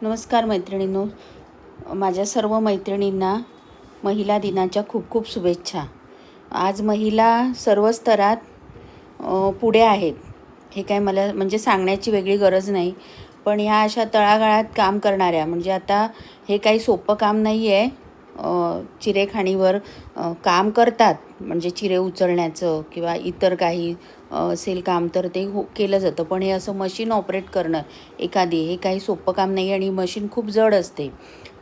नमस्कार मैत्रिणींनो, माझ्या सर्व मैत्रिणींना महिला दिनाच्या खूप खूप शुभेच्छा. आज महिला सर्व स्तरात पुढे आहेत. हे काय मला म्हणजे सांगण्याची वेगळी गरज नाही, पण ह्या अशा तळागाळात काम करणाऱ्या म्हणजे आता हे काही सोपं काम नाही आहे. चिरेखाणीवर काम करतात, म्हणजे चिरे उचलण्याचं किंवा इतर काही असेल काम तर ते केलं जातं. पण हे असं मशीन ऑपरेट करणं एखादी हे काही सोपं काम नाही आणि मशीन खूप जड असते.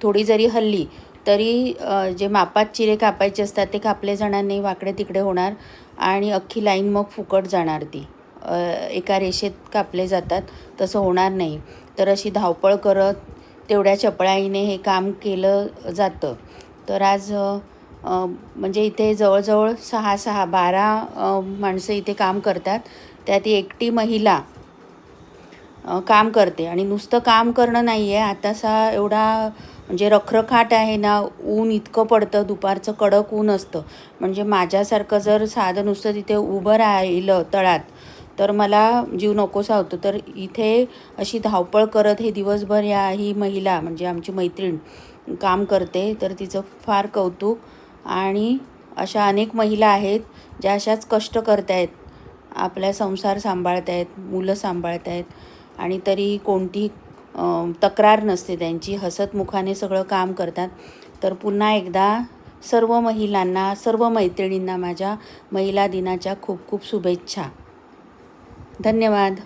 थोडी जरी हल्ली तरी जे मापात चिरे कापायचे असतात ते कापले जाणार नाही, वाकडे तिकडे होणार आणि अख्खी लाईन मग फुकट जाणार ती. एका रेषेत कापले जातात, तसं होणार नाही. तर अशी धावपळ करत तेवढ्या चपळाईने हे काम केलं जातं. तर आज म्हणजे इथे जवळजवळ 12 माणसं इथे काम करतात. त्यात एकटी महिला काम करते आणि नुसतं काम करणं नाही आहे, आतासा एवढा म्हणजे रखरखाट आहे ना, ऊन इतकं पडतं, दुपारचं कडक ऊन असतं. म्हणजे माझ्यासारखं जर साधं नुसतं तिथे उभं राहिलं तळात तर मला जीव नकोसा होतो. तर इथे अशी धावपळ करत हे दिवसभर ही महिला म्हणजे आमची मैत्रीण काम करते. तर तिचं फार कौतुक. आणि अशा अनेक महिला आहेत ज्या अशाच कष्ट करत आहेत, आपला संसार सांभाळत आहेत, मुलं सांभाळत आहेत आणि तरी कोणती तक्रार नसते त्यांची, हसतमुखाने सगळं काम करतात. तर पुन्हा एकदा सर्व महिलांना, सर्व मैत्रिणींना माझ्या महिला दिनाच्या खूप खूप शुभेच्छा. धन्यवाद.